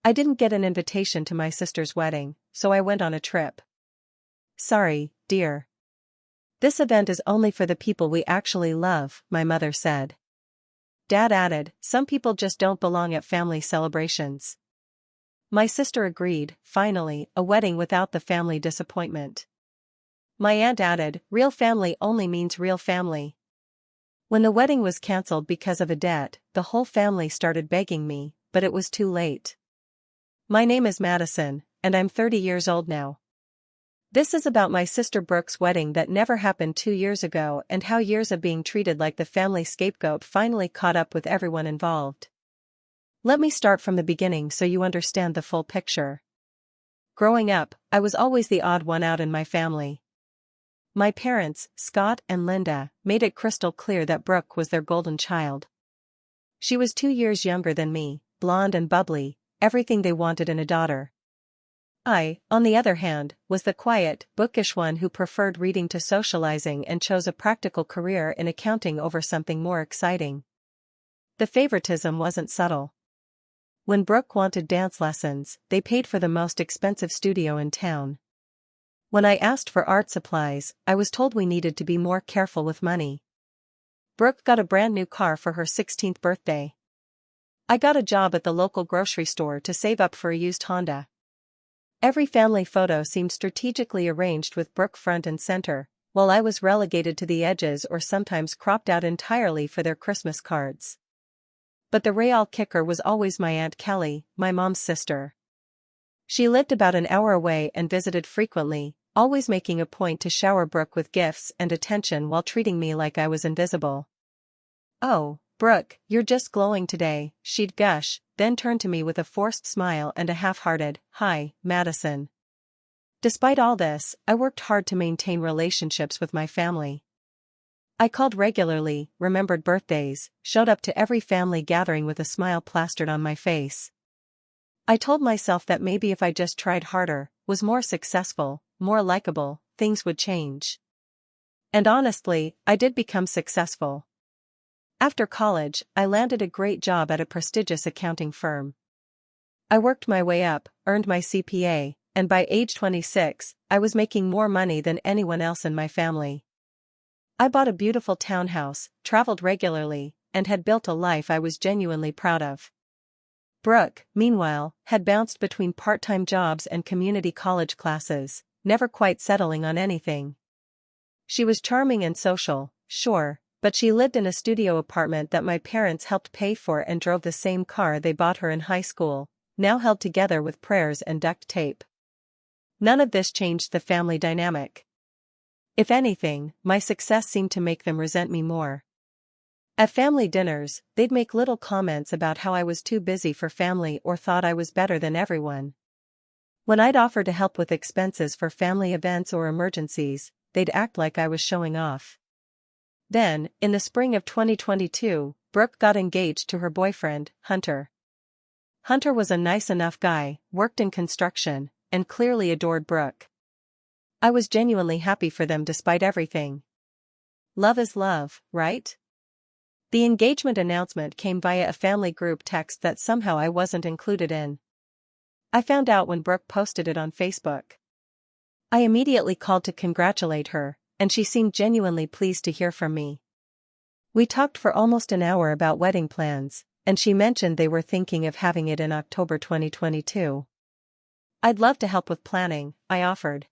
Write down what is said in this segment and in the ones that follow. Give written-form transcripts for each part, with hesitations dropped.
I didn't get an invitation to my sister's wedding, so I went on a trip. Sorry, dear. This event is only for the people we actually love, my mother said. Dad added, some people just don't belong at family celebrations. My sister agreed, finally, a wedding without the family disappointment. My aunt added, real family only means real family. When the wedding was cancelled because of a debt, the whole family started begging me, but it was too late. My name is Madison, and I'm 30 years old now. This is about my sister Brooke's wedding that never happened 2 years ago and how years of being treated like the family scapegoat finally caught up with everyone involved. Let me start from the beginning so you understand the full picture. Growing up, I was always the odd one out in my family. My parents, Scott and Linda, made it crystal clear that Brooke was their golden child. She was 2 years younger than me, blonde and bubbly, everything they wanted in a daughter. I, on the other hand, was the quiet, bookish one who preferred reading to socializing and chose a practical career in accounting over something more exciting. The favoritism wasn't subtle. When Brooke wanted dance lessons, they paid for the most expensive studio in town. When I asked for art supplies, I was told we needed to be more careful with money. Brooke got a brand new car for her 16th birthday. I got a job at the local grocery store to save up for a used Honda. Every family photo seemed strategically arranged with Brooke front and center, while I was relegated to the edges or sometimes cropped out entirely for their Christmas cards. But the real kicker was always my Aunt Kelly, my mom's sister. She lived about an hour away and visited frequently, always making a point to shower Brooke with gifts and attention while treating me like I was invisible. "Oh, Brooke, you're just glowing today," she'd gush, then turn to me with a forced smile and a half-hearted, "Hi, Madison." Despite all this, I worked hard to maintain relationships with my family. I called regularly, remembered birthdays, showed up to every family gathering with a smile plastered on my face. I told myself that maybe if I just tried harder, was more successful, more likable, things would change. And honestly, I did become successful. After college, I landed a great job at a prestigious accounting firm. I worked my way up, earned my CPA, and by age 26, I was making more money than anyone else in my family. I bought a beautiful townhouse, traveled regularly, and had built a life I was genuinely proud of. Brooke, meanwhile, had bounced between part-time jobs and community college classes, never quite settling on anything. She was charming and social, sure, but she lived in a studio apartment that my parents helped pay for and drove the same car they bought her in high school, now held together with prayers and duct tape. None of this changed the family dynamic. If anything, my success seemed to make them resent me more. At family dinners, they'd make little comments about how I was too busy for family or thought I was better than everyone. When I'd offer to help with expenses for family events or emergencies, they'd act like I was showing off. Then, in the spring of 2022, Brooke got engaged to her boyfriend, Hunter. Hunter was a nice enough guy, worked in construction, and clearly adored Brooke. I was genuinely happy for them despite everything. Love is love, right? The engagement announcement came via a family group text that somehow I wasn't included in. I found out when Brooke posted it on Facebook. I immediately called to congratulate her, and she seemed genuinely pleased to hear from me. We talked for almost an hour about wedding plans, and she mentioned they were thinking of having it in October 2022. I'd love to help with planning, I offered.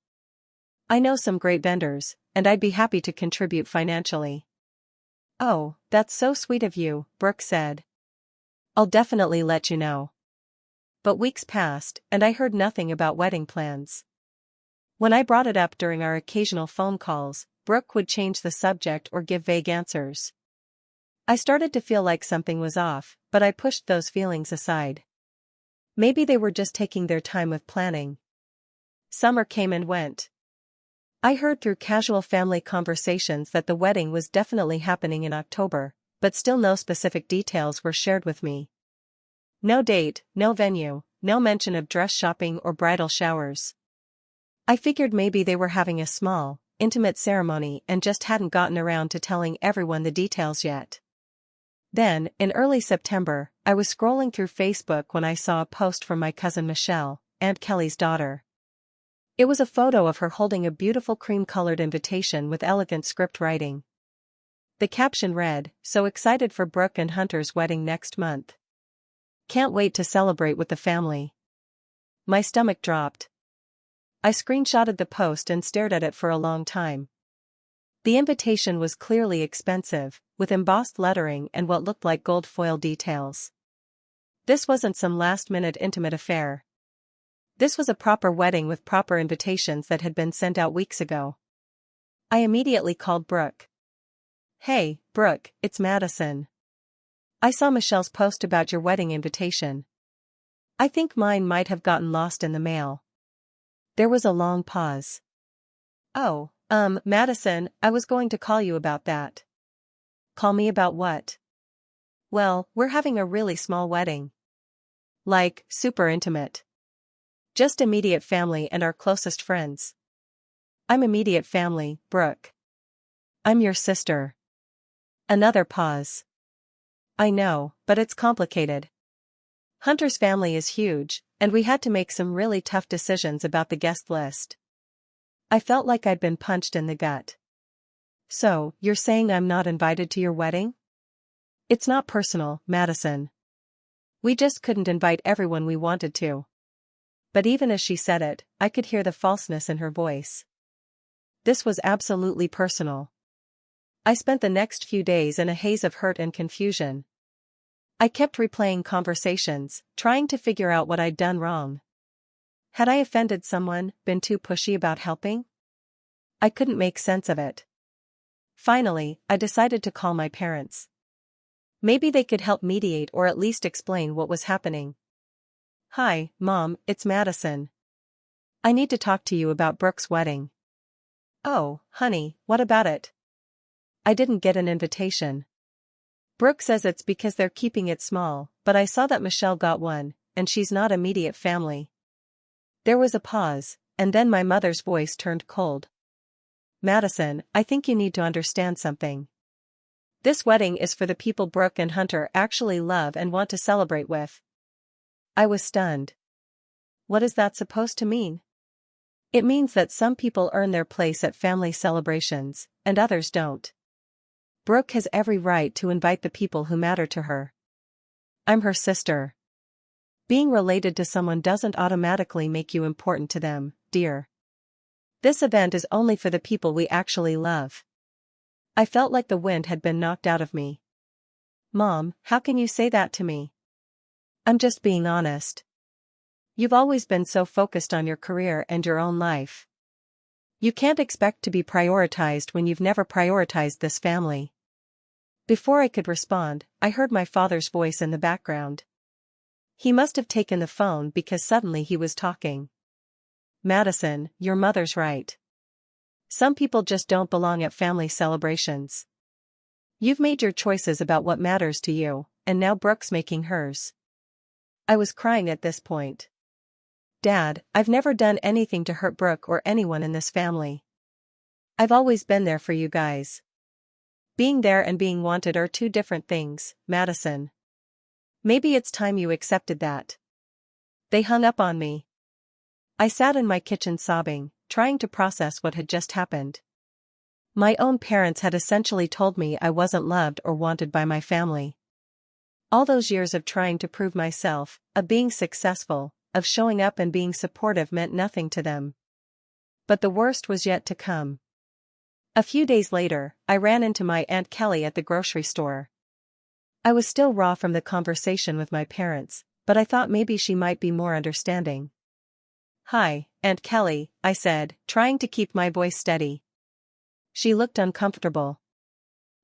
I know some great vendors, and I'd be happy to contribute financially. "Oh, that's so sweet of you," Brooke said. "I'll definitely let you know." But weeks passed, and I heard nothing about wedding plans. When I brought it up during our occasional phone calls, Brooke would change the subject or give vague answers. I started to feel like something was off, but I pushed those feelings aside. Maybe they were just taking their time with planning. Summer came and went. I heard through casual family conversations that the wedding was definitely happening in October, but still no specific details were shared with me. No date, no venue, no mention of dress shopping or bridal showers. I figured maybe they were having a small, intimate ceremony and just hadn't gotten around to telling everyone the details yet. Then, in early September, I was scrolling through Facebook when I saw a post from my cousin Michelle, Aunt Kelly's daughter. It was a photo of her holding a beautiful cream-colored invitation with elegant script writing. The caption read, "So excited for Brooke and Hunter's wedding next month. Can't wait to celebrate with the family." My stomach dropped. I screenshotted the post and stared at it for a long time. The invitation was clearly expensive, with embossed lettering and what looked like gold foil details. This wasn't some last-minute intimate affair. This was a proper wedding with proper invitations that had been sent out weeks ago. I immediately called Brooke. "Hey, Brooke, it's Madison. I saw Michelle's post about your wedding invitation. I think mine might have gotten lost in the mail." There was a long pause. "Oh, Madison, I was going to call you about that." "Call me about what?" "Well, we're having a really small wedding. Like, super intimate. Just immediate family and our closest friends." "I'm immediate family, Brooke. I'm your sister." Another pause. "I know, but it's complicated. Hunter's family is huge, and we had to make some really tough decisions about the guest list." I felt like I'd been punched in the gut. "So, you're saying I'm not invited to your wedding?" "It's not personal, Madison. We just couldn't invite everyone we wanted to." But even as she said it, I could hear the falseness in her voice. This was absolutely personal. I spent the next few days in a haze of hurt and confusion. I kept replaying conversations, trying to figure out what I'd done wrong. Had I offended someone, been too pushy about helping? I couldn't make sense of it. Finally, I decided to call my parents. Maybe they could help mediate or at least explain what was happening. "Hi, Mom, it's Madison. I need to talk to you about Brooke's wedding." "Oh, honey, what about it?" "I didn't get an invitation. Brooke says it's because they're keeping it small, but I saw that Michelle got one, and she's not immediate family." There was a pause, and then my mother's voice turned cold. "Madison, I think you need to understand something. This wedding is for the people Brooke and Hunter actually love and want to celebrate with." I was stunned. What is that supposed to mean? It means that some people earn their place at family celebrations, and others don't. Brooke has every right to invite the people who matter to her. I'm her sister. Being related to someone doesn't automatically make you important to them, dear. This event is only for the people we actually love. I felt like the wind had been knocked out of me. "Mom, how can you say that to me?" "I'm just being honest. You've always been so focused on your career and your own life. You can't expect to be prioritized when you've never prioritized this family." Before I could respond, I heard my father's voice in the background. He must have taken the phone because suddenly he was talking. "Madison, your mother's right. Some people just don't belong at family celebrations. You've made your choices about what matters to you, and now Brooke's making hers." I was crying at this point. "Dad, I've never done anything to hurt Brooke or anyone in this family. I've always been there for you guys." Being there and being wanted are two different things, Madison. Maybe it's time you accepted that. They hung up on me. I sat in my kitchen sobbing, trying to process what had just happened. My own parents had essentially told me I wasn't loved or wanted by my family. All those years of trying to prove myself, of being successful, of showing up and being supportive meant nothing to them. But the worst was yet to come. A few days later, I ran into my Aunt Kelly at the grocery store. I was still raw from the conversation with my parents, but I thought maybe she might be more understanding. "Hi, Aunt Kelly," I said, trying to keep my voice steady. She looked uncomfortable.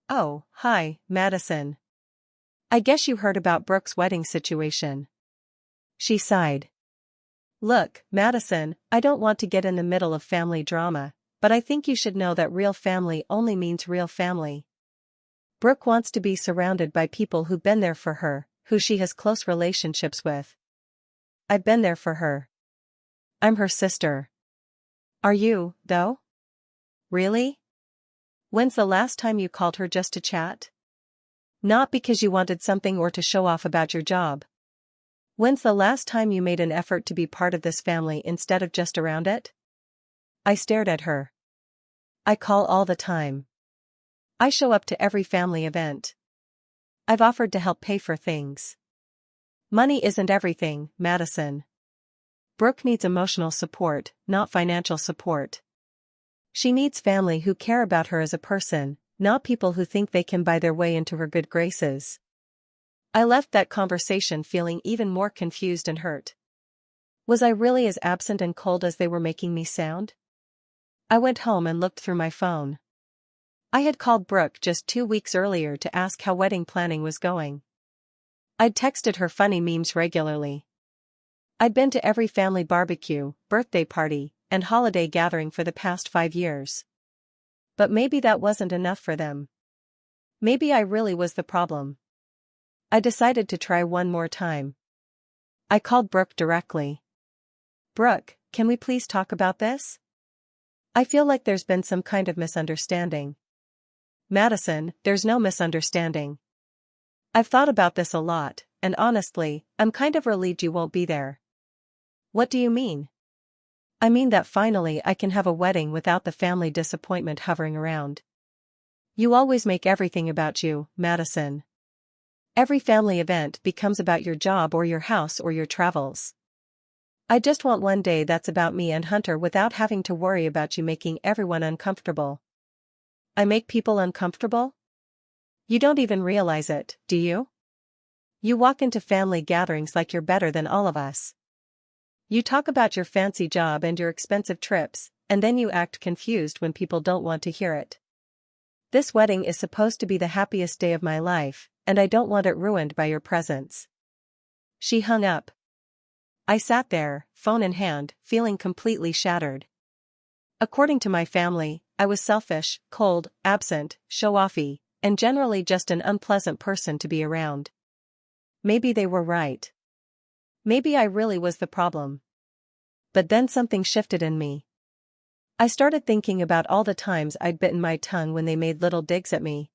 "Oh, hi, Madison. I guess you heard about Brooke's wedding situation." She sighed. "Look, Madison, I don't want to get in the middle of family drama, but I think you should know that real family only means real family. Brooke wants to be surrounded by people who've been there for her, who she has close relationships with. I've been there for her. I'm her sister." "Are you, though? Really? When's the last time you called her just to chat?" Not because you wanted something or to show off about your job. When's the last time you made an effort to be part of this family instead of just around it? I stared at her. I call all the time. I show up to every family event. I've offered to help pay for things. Money isn't everything, Madison. Brooke needs emotional support, not financial support. She needs family who care about her as a person, not people who think they can buy their way into her good graces. I left that conversation feeling even more confused and hurt. Was I really as absent and cold as they were making me sound? I went home and looked through my phone. I had called Brooke just 2 weeks earlier to ask how wedding planning was going. I'd texted her funny memes regularly. I'd been to every family barbecue, birthday party, and holiday gathering for the past 5 years. But maybe that wasn't enough for them. Maybe I really was the problem. I decided to try one more time. I called Brooke directly. Brooke, can we please talk about this? I feel like there's been some kind of misunderstanding. Madison, there's no misunderstanding. I've thought about this a lot, and honestly, I'm kind of relieved you won't be there. What do you mean? I mean that finally I can have a wedding without the family disappointment hovering around. You always make everything about you, Madison. Every family event becomes about your job or your house or your travels. I just want one day that's about me and Hunter without having to worry about you making everyone uncomfortable. I make people uncomfortable? You don't even realize it, do you? You walk into family gatherings like you're better than all of us. You talk about your fancy job and your expensive trips, and then you act confused when people don't want to hear it. This wedding is supposed to be the happiest day of my life, and I don't want it ruined by your presence. She hung up. I sat there, phone in hand, feeling completely shattered. According to my family, I was selfish, cold, absent, show-offy, and generally just an unpleasant person to be around. Maybe they were right. Maybe I really was the problem. But then something shifted in me. I started thinking about all the times I'd bitten my tongue when they made little digs at me.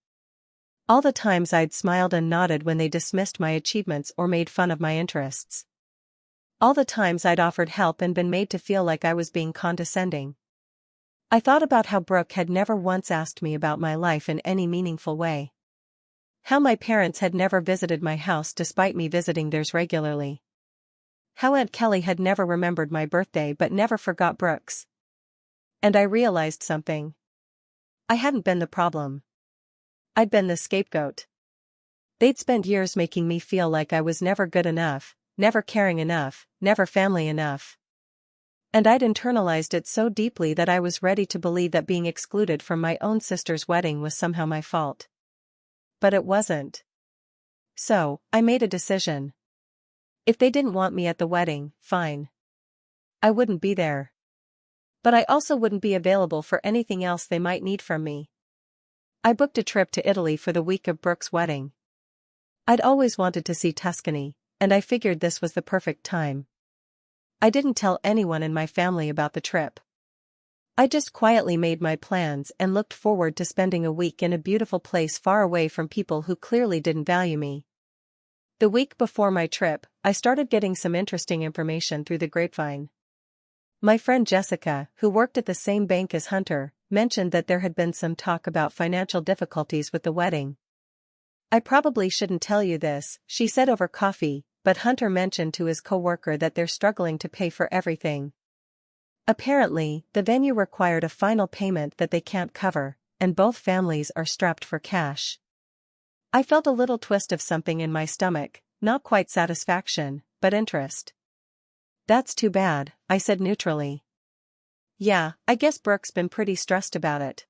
All the times I'd smiled and nodded when they dismissed my achievements or made fun of my interests. All the times I'd offered help and been made to feel like I was being condescending. I thought about how Brooke had never once asked me about my life in any meaningful way. How my parents had never visited my house despite me visiting theirs regularly. How Aunt Kelly had never remembered my birthday but never forgot Brooke's. And I realized something. I hadn't been the problem. I'd been the scapegoat. They'd spent years making me feel like I was never good enough, never caring enough, never family enough. And I'd internalized it so deeply that I was ready to believe that being excluded from my own sister's wedding was somehow my fault. But it wasn't. So, I made a decision. If they didn't want me at the wedding, fine. I wouldn't be there. But I also wouldn't be available for anything else they might need from me. I booked a trip to Italy for the week of Brooke's wedding. I'd always wanted to see Tuscany, and I figured this was the perfect time. I didn't tell anyone in my family about the trip. I just quietly made my plans and looked forward to spending a week in a beautiful place far away from people who clearly didn't value me. The week before my trip, I started getting some interesting information through the grapevine. My friend Jessica, who worked at the same bank as Hunter, mentioned that there had been some talk about financial difficulties with the wedding. I probably shouldn't tell you this, she said over coffee, but Hunter mentioned to his coworker that they're struggling to pay for everything. Apparently, the venue required a final payment that they can't cover, and both families are strapped for cash. I felt a little twist of something in my stomach, not quite satisfaction, but interest. That's too bad, I said neutrally. Yeah, I guess Brooke's been pretty stressed about it.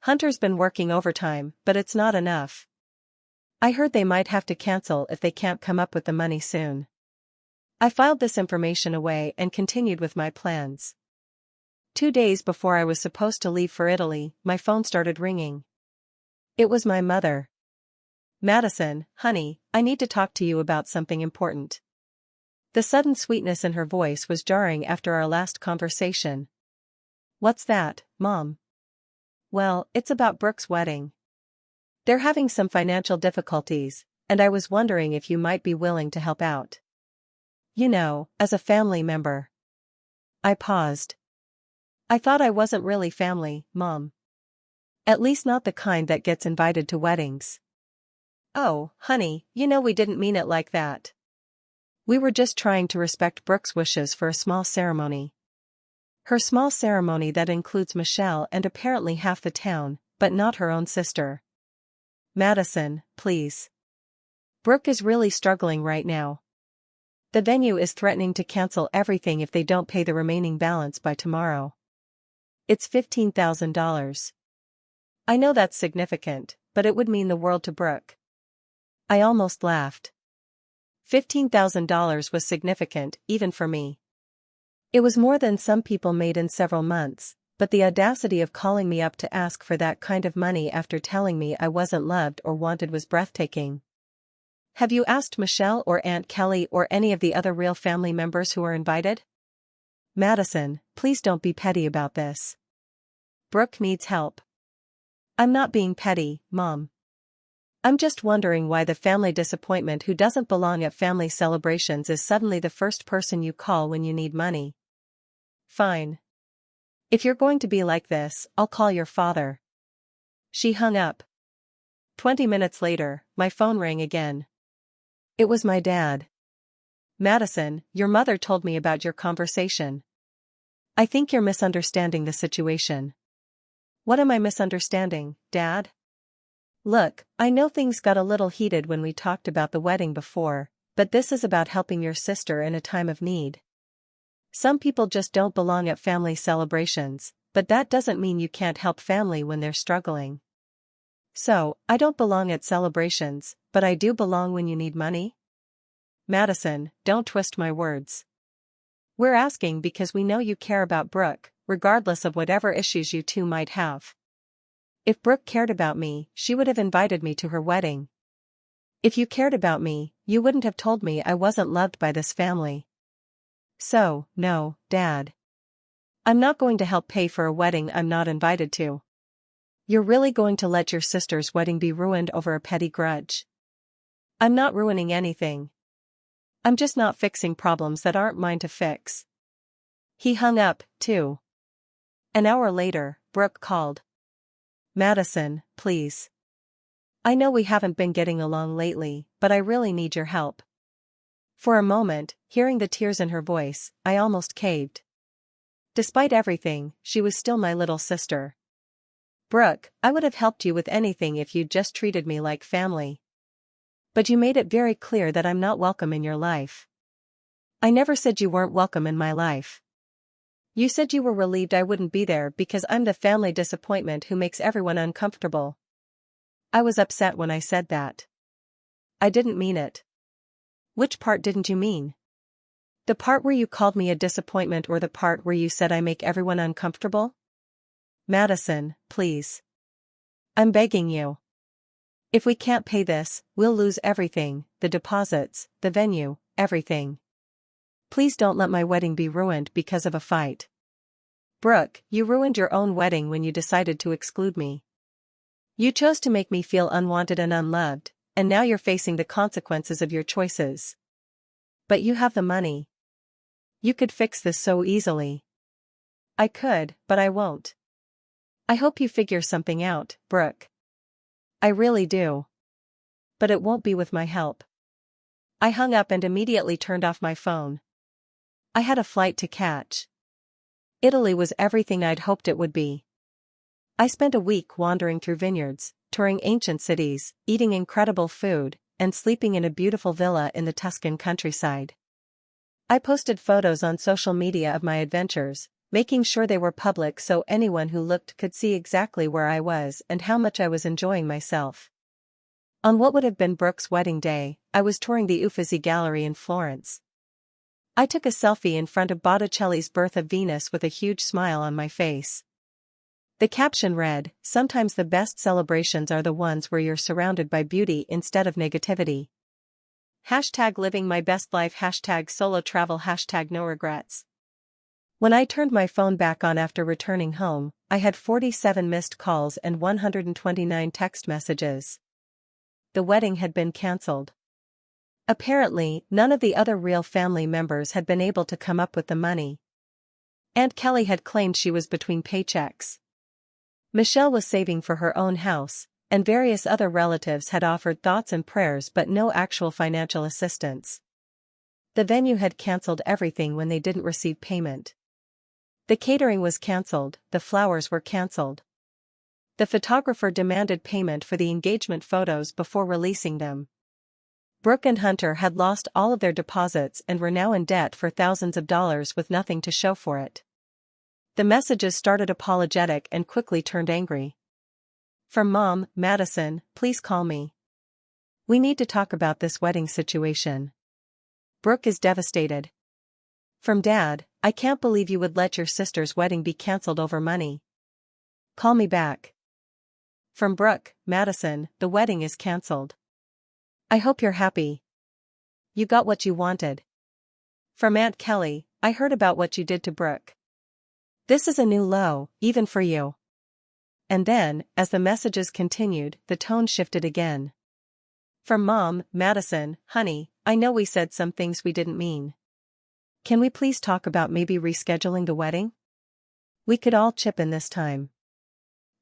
Hunter's been working overtime, but it's not enough. I heard they might have to cancel if they can't come up with the money soon. I filed this information away and continued with my plans. 2 days before I was supposed to leave for Italy, my phone started ringing. It was my mother. Madison, honey, I need to talk to you about something important. The sudden sweetness in her voice was jarring after our last conversation. What's that, Mom? Well, it's about Brooke's wedding. They're having some financial difficulties, and I was wondering if you might be willing to help out. You know, as a family member. I paused. I thought I wasn't really family, Mom. At least not the kind that gets invited to weddings. Oh, honey, you know we didn't mean it like that. We were just trying to respect Brooke's wishes for a small ceremony. Her small ceremony that includes Michelle and apparently half the town, but not her own sister. Madison, please. Brooke is really struggling right now. The venue is threatening to cancel everything if they don't pay the remaining balance by tomorrow. It's $15,000. I know that's significant, but it would mean the world to Brooke. I almost laughed. $15,000 was significant, even for me. It was more than some people made in several months, but the audacity of calling me up to ask for that kind of money after telling me I wasn't loved or wanted was breathtaking. Have you asked Michelle or Aunt Kelly or any of the other real family members who are invited? Madison, please don't be petty about this. Brooke needs help. I'm not being petty, Mom. I'm just wondering why the family disappointment who doesn't belong at family celebrations is suddenly the first person you call when you need money. Fine. If you're going to be like this, I'll call your father. She hung up. 20 minutes later, my phone rang again. It was my dad. Madison, your mother told me about your conversation. I think you're misunderstanding the situation. What am I misunderstanding, Dad? Look, I know things got a little heated when we talked about the wedding before, but this is about helping your sister in a time of need. Some people just don't belong at family celebrations, but that doesn't mean you can't help family when they're struggling. So, I don't belong at celebrations, but I do belong when you need money? Madison, don't twist my words. We're asking because we know you care about Brooke, regardless of whatever issues you two might have. If Brooke cared about me, she would have invited me to her wedding. If you cared about me, you wouldn't have told me I wasn't loved by this family. So, no, Dad. I'm not going to help pay for a wedding I'm not invited to. You're really going to let your sister's wedding be ruined over a petty grudge? I'm not ruining anything. I'm just not fixing problems that aren't mine to fix. He hung up, too. An hour later, Brooke called. Madison, please. I know we haven't been getting along lately, but I really need your help. For a moment, hearing the tears in her voice, I almost caved. Despite everything, she was still my little sister. Brooke, I would have helped you with anything if you'd just treated me like family. But you made it very clear that I'm not welcome in your life. I never said you weren't welcome in my life. You said you were relieved I wouldn't be there because I'm the family disappointment who makes everyone uncomfortable. I was upset when I said that. I didn't mean it. Which part didn't you mean? The part where you called me a disappointment or the part where you said I make everyone uncomfortable? Madison, please. I'm begging you. If we can't pay this, we'll lose everything, the deposits, the venue, everything. Please don't let my wedding be ruined because of a fight. Brooke, you ruined your own wedding when you decided to exclude me. You chose to make me feel unwanted and unloved, and now you're facing the consequences of your choices. But you have the money. You could fix this so easily. I could, but I won't. I hope you figure something out, Brooke. I really do. But it won't be with my help. I hung up and immediately turned off my phone. I had a flight to catch. Italy was everything I'd hoped it would be. I spent a week wandering through vineyards, touring ancient cities, eating incredible food, and sleeping in a beautiful villa in the Tuscan countryside. I posted photos on social media of my adventures, making sure they were public so anyone who looked could see exactly where I was and how much I was enjoying myself. On what would have been Brooke's wedding day, I was touring the Uffizi Gallery in Florence. I took a selfie in front of Botticelli's Birth of Venus with a huge smile on my face. The caption read, "Sometimes the best celebrations are the ones where you're surrounded by beauty instead of negativity." #living my best life #solo travel #no regrets. When I turned my phone back on after returning home, I had 47 missed calls and 129 text messages. The wedding had been cancelled. Apparently, none of the other real family members had been able to come up with the money. Aunt Kelly had claimed she was between paychecks. Michelle was saving for her own house, and various other relatives had offered thoughts and prayers but no actual financial assistance. The venue had cancelled everything when they didn't receive payment. The catering was cancelled, the flowers were cancelled. The photographer demanded payment for the engagement photos before releasing them. Brooke and Hunter had lost all of their deposits and were now in debt for thousands of dollars with nothing to show for it. The messages started apologetic and quickly turned angry. From Mom, Madison, please call me. We need to talk about this wedding situation. Brooke is devastated. From Dad, I can't believe you would let your sister's wedding be cancelled over money. Call me back. From Brooke, Madison, the wedding is cancelled. I hope you're happy. You got what you wanted. From Aunt Kelly, I heard about what you did to Brooke. This is a new low, even for you. And then, as the messages continued, the tone shifted again. From Mom, Madison, honey, I know we said some things we didn't mean. Can we please talk about maybe rescheduling the wedding? We could all chip in this time.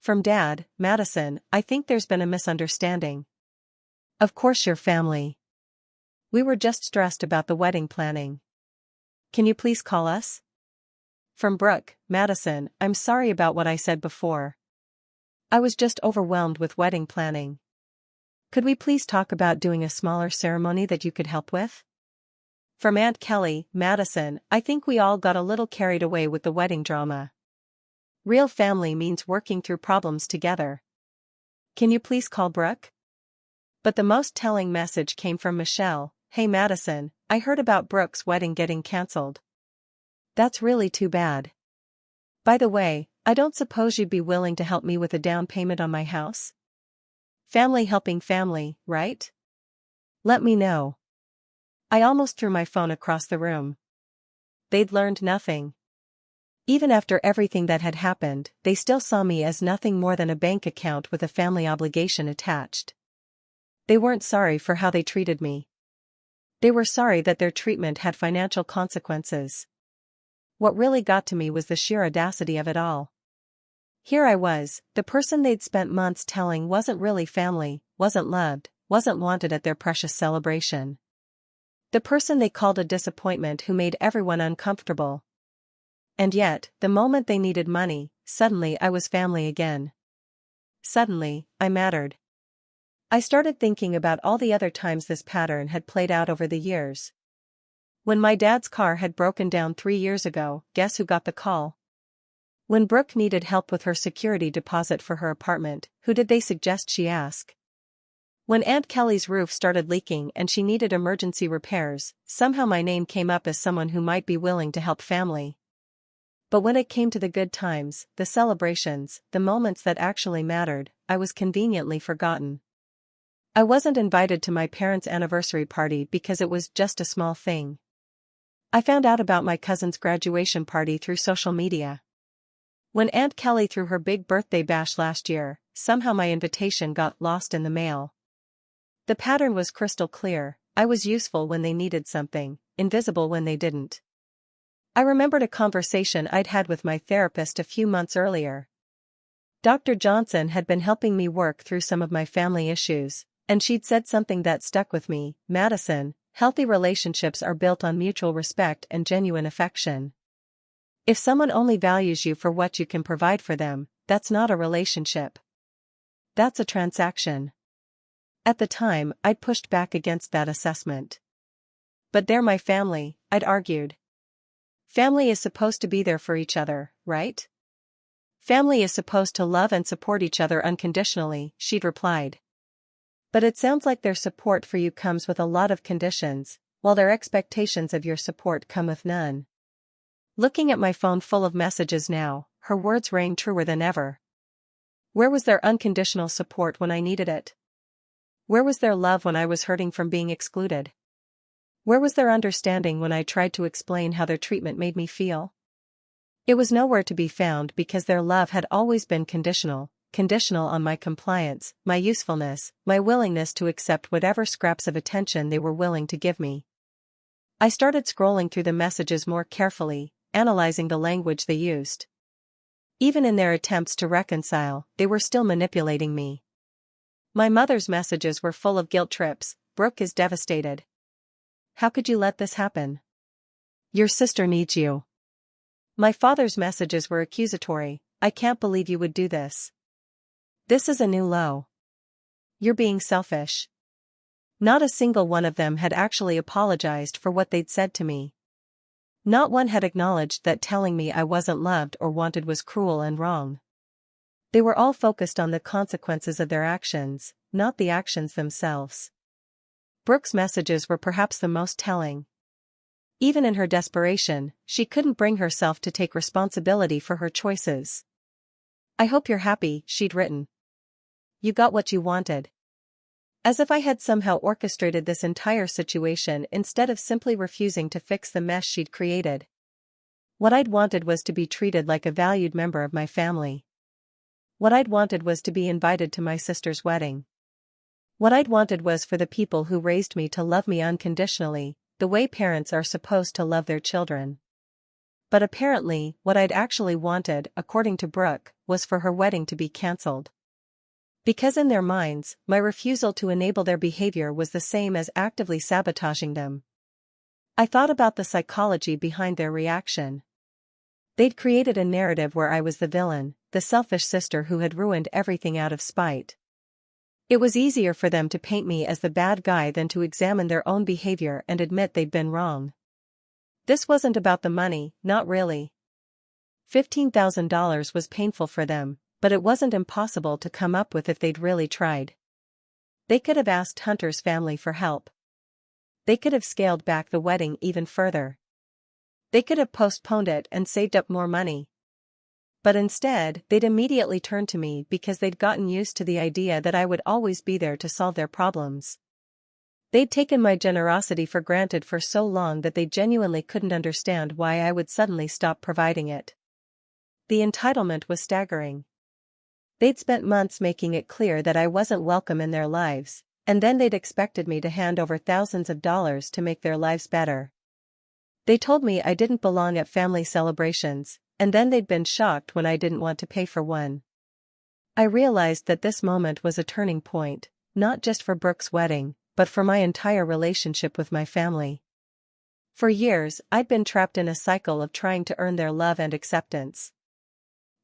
From Dad, Madison, I think there's been a misunderstanding. Of course your family. We were just stressed about the wedding planning. Can you please call us? From Brooke, Madison, I'm sorry about what I said before. I was just overwhelmed with wedding planning. Could we please talk about doing a smaller ceremony that you could help with? From Aunt Kelly, Madison, I think we all got a little carried away with the wedding drama. Real family means working through problems together. Can you please call Brooke? But the most telling message came from Michelle. Hey Madison, I heard about Brooke's wedding getting cancelled. That's really too bad. By the way, I don't suppose you'd be willing to help me with a down payment on my house? Family helping family, right? Let me know. I almost threw my phone across the room. They'd learned nothing. Even after everything that had happened, they still saw me as nothing more than a bank account with a family obligation attached. They weren't sorry for how they treated me. They were sorry that their treatment had financial consequences. What really got to me was the sheer audacity of it all. Here I was, the person they'd spent months telling wasn't really family, wasn't loved, wasn't wanted at their precious celebration. The person they called a disappointment who made everyone uncomfortable. And yet, the moment they needed money, suddenly I was family again. Suddenly, I mattered. I started thinking about all the other times this pattern had played out over the years. When my dad's car had broken down 3 years ago, guess who got the call? When Brooke needed help with her security deposit for her apartment, who did they suggest she ask? When Aunt Kelly's roof started leaking and she needed emergency repairs, somehow my name came up as someone who might be willing to help family. But when it came to the good times, the celebrations, the moments that actually mattered, I was conveniently forgotten. I wasn't invited to my parents' anniversary party because it was just a small thing. I found out about my cousin's graduation party through social media. When Aunt Kelly threw her big birthday bash last year, somehow my invitation got lost in the mail. The pattern was crystal clear. I was useful when they needed something, invisible when they didn't. I remembered a conversation I'd had with my therapist a few months earlier. Dr. Johnson had been helping me work through some of my family issues, and she'd said something that stuck with me. Madison, healthy relationships are built on mutual respect and genuine affection. If someone only values you for what you can provide for them, that's not a relationship. That's a transaction. At the time, I'd pushed back against that assessment. But they're my family, I'd argued. Family is supposed to be there for each other, right? Family is supposed to love and support each other unconditionally, she'd replied. But it sounds like their support for you comes with a lot of conditions, while their expectations of your support come with none. Looking at my phone full of messages now, her words rang truer than ever. Where was their unconditional support when I needed it? Where was their love when I was hurting from being excluded? Where was their understanding when I tried to explain how their treatment made me feel? It was nowhere to be found because their love had always been conditional on my compliance, my usefulness, my willingness to accept whatever scraps of attention they were willing to give me. I started scrolling through the messages more carefully, analyzing the language they used. Even in their attempts to reconcile, they were still manipulating me. My mother's messages were full of guilt trips. Brooke is devastated. How could you let this happen? Your sister needs you. My father's messages were accusatory. I can't believe you would do this. This is a new low. You're being selfish. Not a single one of them had actually apologized for what they'd said to me. Not one had acknowledged that telling me I wasn't loved or wanted was cruel and wrong. They were all focused on the consequences of their actions, not the actions themselves. Brooke's messages were perhaps the most telling. Even in her desperation, she couldn't bring herself to take responsibility for her choices. I hope you're happy, she'd written. You got what you wanted. As if I had somehow orchestrated this entire situation instead of simply refusing to fix the mess she'd created. What I'd wanted was to be treated like a valued member of my family. What I'd wanted was to be invited to my sister's wedding. What I'd wanted was for the people who raised me to love me unconditionally, the way parents are supposed to love their children. But apparently, what I'd actually wanted, according to Brooke, was for her wedding to be cancelled. Because in their minds, my refusal to enable their behavior was the same as actively sabotaging them. I thought about the psychology behind their reaction. They'd created a narrative where I was the villain, the selfish sister who had ruined everything out of spite. It was easier for them to paint me as the bad guy than to examine their own behavior and admit they'd been wrong. This wasn't about the money, not really. $15,000 was painful for them, but it wasn't impossible to come up with if they'd really tried. They could have asked Hunter's family for help. They could have scaled back the wedding even further. They could have postponed it and saved up more money. But instead, they'd immediately turn to me because they'd gotten used to the idea that I would always be there to solve their problems. They'd taken my generosity for granted for so long that they genuinely couldn't understand why I would suddenly stop providing it. The entitlement was staggering. They'd spent months making it clear that I wasn't welcome in their lives, and then they'd expected me to hand over thousands of dollars to make their lives better. They told me I didn't belong at family celebrations, and then they'd been shocked when I didn't want to pay for one. I realized that this moment was a turning point, not just for Brooke's wedding, but for my entire relationship with my family. For years, I'd been trapped in a cycle of trying to earn their love and acceptance.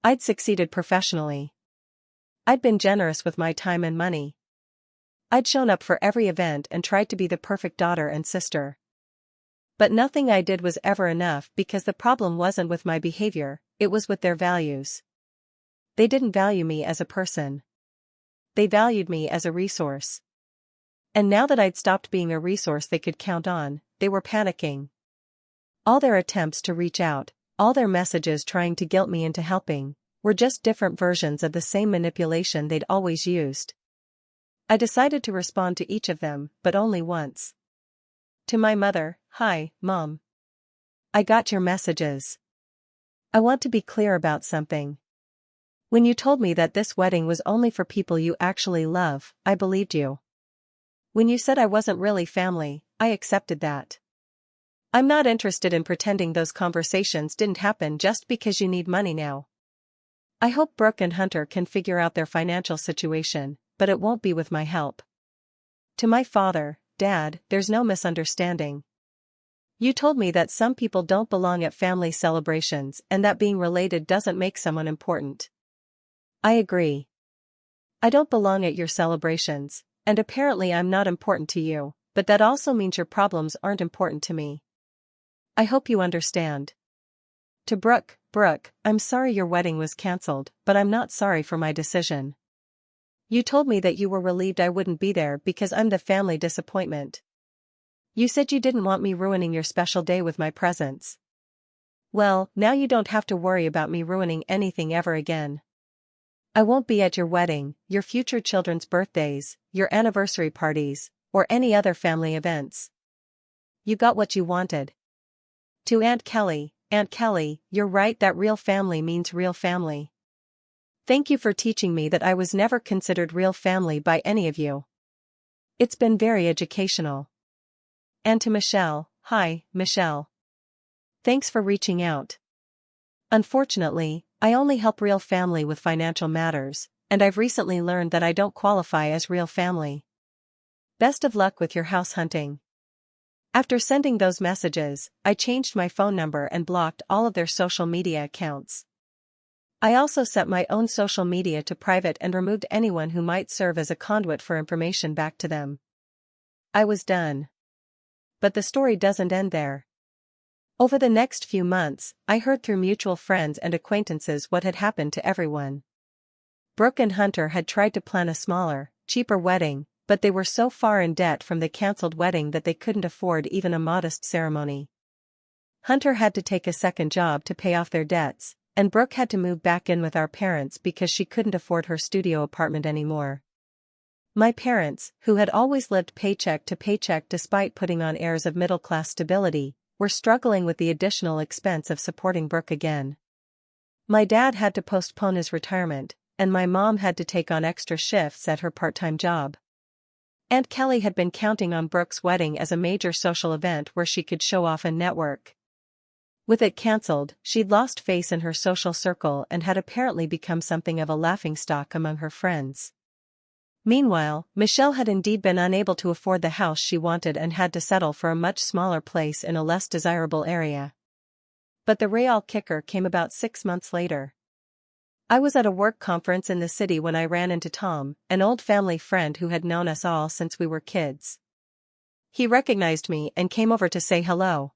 I'd succeeded professionally. I'd been generous with my time and money. I'd shown up for every event and tried to be the perfect daughter and sister. But nothing I did was ever enough because the problem wasn't with my behavior, it was with their values. They didn't value me as a person. They valued me as a resource. And now that I'd stopped being a resource they could count on, they were panicking. All their attempts to reach out, all their messages trying to guilt me into helping, were just different versions of the same manipulation they'd always used. I decided to respond to each of them, but only once. To my mother, "Hi, Mom. I got your messages. I want to be clear about something. When you told me that this wedding was only for people you actually love, I believed you. When you said I wasn't really family, I accepted that. I'm not interested in pretending those conversations didn't happen just because you need money now. I hope Brooke and Hunter can figure out their financial situation, but it won't be with my help. To my father, Dad, there's no misunderstanding. You told me that some people don't belong at family celebrations and that being related doesn't make someone important. I agree. I don't belong at your celebrations, and apparently I'm not important to you, but that also means your problems aren't important to me. I hope you understand. To Brooke, I'm sorry your wedding was cancelled, but I'm not sorry for my decision. You told me that you were relieved I wouldn't be there because I'm the family disappointment. You said you didn't want me ruining your special day with my presence. Well, now you don't have to worry about me ruining anything ever again. I won't be at your wedding, your future children's birthdays, your anniversary parties, or any other family events. You got what you wanted. To Aunt Kelly, Aunt Kelly, you're right that real family means real family. Thank you for teaching me that I was never considered real family by any of you. It's been very educational. And to Michelle, hi, Michelle. Thanks for reaching out. Unfortunately, I only help real family with financial matters, and I've recently learned that I don't qualify as real family. Best of luck with your house hunting. After sending those messages, I changed my phone number and blocked all of their social media accounts. I also set my own social media to private and removed anyone who might serve as a conduit for information back to them. I was done. But the story doesn't end there. Over the next few months, I heard through mutual friends and acquaintances what had happened to everyone. Brooke and Hunter had tried to plan a smaller, cheaper wedding, but they were so far in debt from the cancelled wedding that they couldn't afford even a modest ceremony. Hunter had to take a second job to pay off their debts, and Brooke had to move back in with our parents because she couldn't afford her studio apartment anymore. My parents, who had always lived paycheck to paycheck despite putting on airs of middle-class stability, were struggling with the additional expense of supporting Brooke again. My dad had to postpone his retirement, and my mom had to take on extra shifts at her part-time job. Aunt Kelly had been counting on Brooke's wedding as a major social event where she could show off and network. With it cancelled, she'd lost face in her social circle and had apparently become something of a laughingstock among her friends. Meanwhile, Michelle had indeed been unable to afford the house she wanted and had to settle for a much smaller place in a less desirable area. But the real kicker came about 6 months later. I was at a work conference in the city when I ran into Tom, an old family friend who had known us all since we were kids. He recognized me and came over to say hello.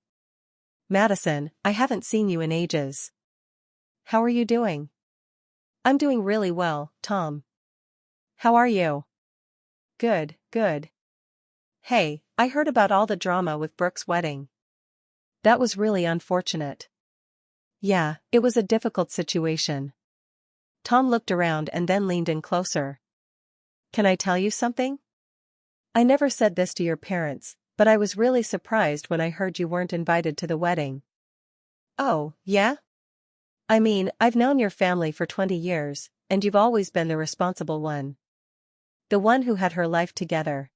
"Madison, I haven't seen you in ages. How are you doing?" "I'm doing really well, Tom. How are you?" "Good, good. Hey, I heard about all the drama with Brooke's wedding. That was really unfortunate." "Yeah, it was a difficult situation." Tom looked around and then leaned in closer. "Can I tell you something? I never said this to your parents, but I was really surprised when I heard you weren't invited to the wedding." "Oh, yeah? I mean, I've known your family for 20 years, and you've always been the responsible one. The one who had her life together.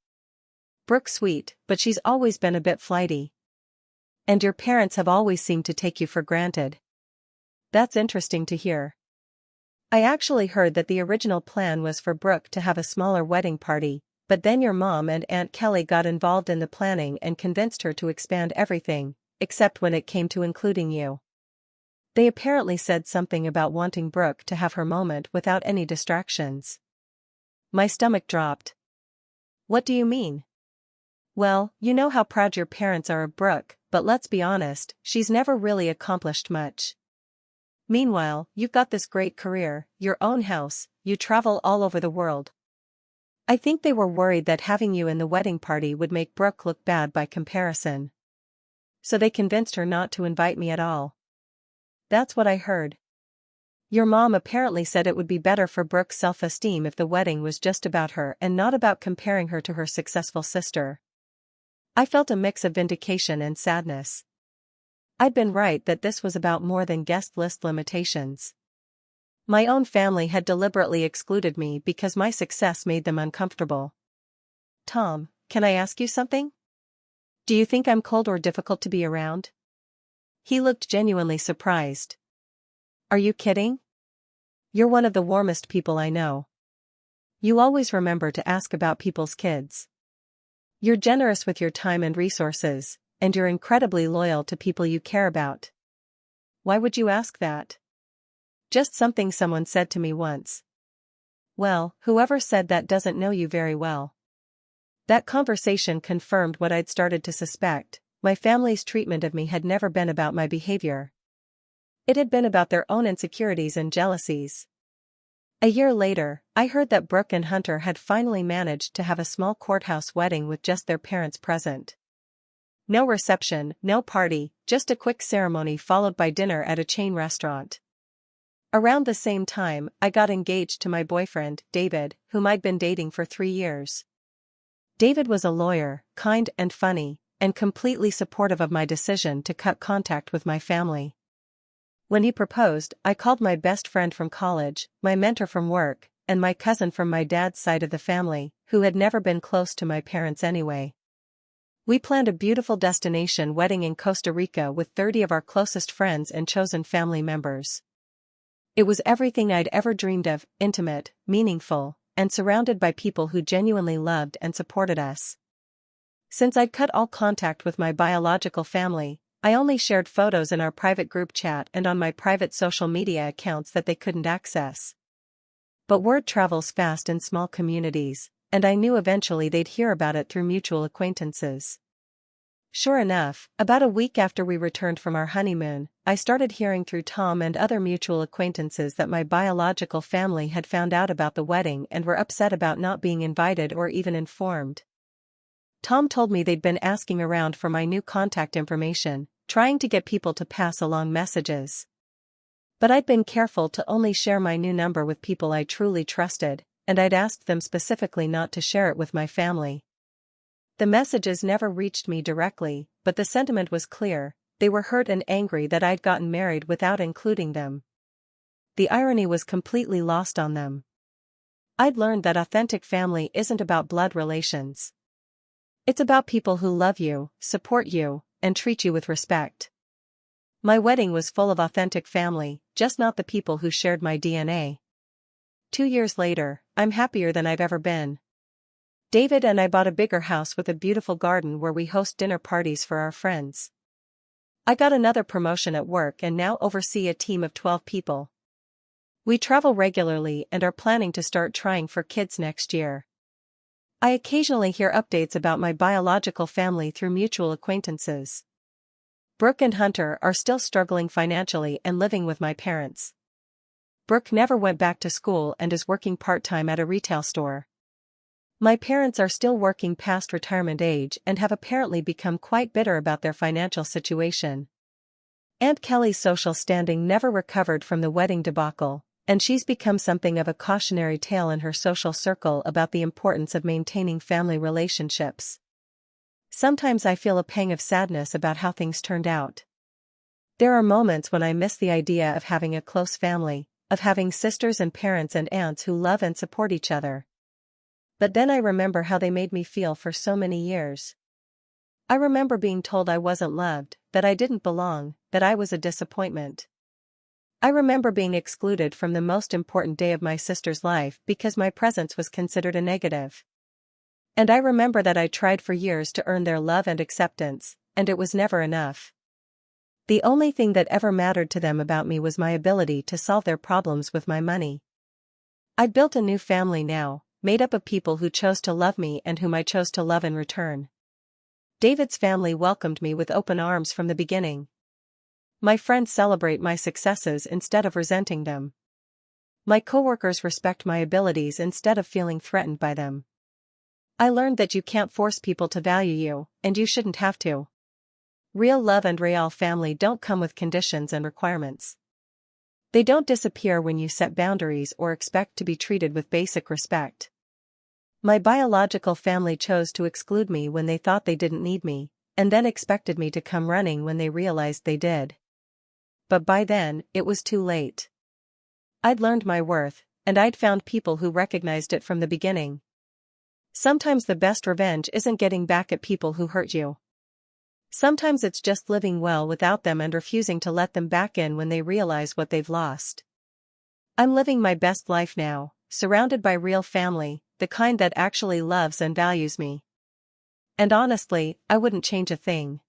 Brooke's sweet, but she's always been a bit flighty. And your parents have always seemed to take you for granted." "That's interesting to hear. I actually heard that the original plan was for Brooke to have a smaller wedding party, but then your mom and Aunt Kelly got involved in the planning and convinced her to expand everything, except when it came to including you. They apparently said something about wanting Brooke to have her moment without any distractions." My stomach dropped. "What do you mean?" "Well, you know how proud your parents are of Brooke, but let's be honest, she's never really accomplished much. Meanwhile, you've got this great career, your own house, you travel all over the world. I think they were worried that having you in the wedding party would make Brooke look bad by comparison. So they convinced her not to invite me at all." "That's what I heard. Your mom apparently said it would be better for Brooke's self-esteem if the wedding was just about her and not about comparing her to her successful sister." I felt a mix of vindication and sadness. I'd been right that this was about more than guest list limitations. My own family had deliberately excluded me because my success made them uncomfortable. "Tom, can I ask you something? Do you think I'm cold or difficult to be around?" He looked genuinely surprised. "Are you kidding? You're one of the warmest people I know. You always remember to ask about people's kids. You're generous with your time and resources, and you're incredibly loyal to people you care about." "Why would you ask that?" "Just something someone said to me once." "Well, whoever said that doesn't know you very well." That conversation confirmed what I'd started to suspect. My family's treatment of me had never been about my behavior. It had been about their own insecurities and jealousies. A year later, I heard that Brooke and Hunter had finally managed to have a small courthouse wedding with just their parents present. No reception, no party, just a quick ceremony followed by dinner at a chain restaurant. Around the same time, I got engaged to my boyfriend, David, whom I'd been dating for 3 years. David was a lawyer, kind and funny, and completely supportive of my decision to cut contact with my family. When he proposed, I called my best friend from college, my mentor from work, and my cousin from my dad's side of the family, who had never been close to my parents anyway. We planned a beautiful destination wedding in Costa Rica with 30 of our closest friends and chosen family members. It was everything I'd ever dreamed of, intimate, meaningful, and surrounded by people who genuinely loved and supported us. Since I'd cut all contact with my biological family, I only shared photos in our private group chat and on my private social media accounts that they couldn't access. But word travels fast in small communities, and I knew eventually they'd hear about it through mutual acquaintances. Sure enough, about a week after we returned from our honeymoon, I started hearing through Tom and other mutual acquaintances that my biological family had found out about the wedding and were upset about not being invited or even informed. Tom told me they'd been asking around for my new contact information, trying to get people to pass along messages. But I'd been careful to only share my new number with people I truly trusted, and I'd asked them specifically not to share it with my family. The messages never reached me directly, but the sentiment was clear. They were hurt and angry that I'd gotten married without including them. The irony was completely lost on them. I'd learned that authentic family isn't about blood relations. It's about people who love you, support you, and treat you with respect. My wedding was full of authentic family, just not the people who shared my DNA. 2 years later, I'm happier than I've ever been. David and I bought a bigger house with a beautiful garden where we host dinner parties for our friends. I got another promotion at work and now oversee a team of 12 people. We travel regularly and are planning to start trying for kids next year. I occasionally hear updates about my biological family through mutual acquaintances. Brooke and Hunter are still struggling financially and living with my parents. Brooke never went back to school and is working part-time at a retail store. My parents are still working past retirement age and have apparently become quite bitter about their financial situation. Aunt Kelly's social standing never recovered from the wedding debacle, and she's become something of a cautionary tale in her social circle about the importance of maintaining family relationships. Sometimes I feel a pang of sadness about how things turned out. There are moments when I miss the idea of having a close family, of having sisters and parents and aunts who love and support each other. But then I remember how they made me feel for so many years. I remember being told I wasn't loved, that I didn't belong, that I was a disappointment. I remember being excluded from the most important day of my sister's life because my presence was considered a negative. And I remember that I tried for years to earn their love and acceptance, and it was never enough. The only thing that ever mattered to them about me was my ability to solve their problems with my money. I'd built a new family now, made up of people who chose to love me and whom I chose to love in return. David's family welcomed me with open arms from the beginning. My friends celebrate my successes instead of resenting them. My coworkers respect my abilities instead of feeling threatened by them. I learned that you can't force people to value you, and you shouldn't have to. Real love and real family don't come with conditions and requirements. They don't disappear when you set boundaries or expect to be treated with basic respect. My biological family chose to exclude me when they thought they didn't need me, and then expected me to come running when they realized they did. But by then, it was too late. I'd learned my worth, and I'd found people who recognized it from the beginning. Sometimes the best revenge isn't getting back at people who hurt you. Sometimes it's just living well without them and refusing to let them back in when they realize what they've lost. I'm living my best life now, surrounded by real family, the kind that actually loves and values me. And honestly, I wouldn't change a thing.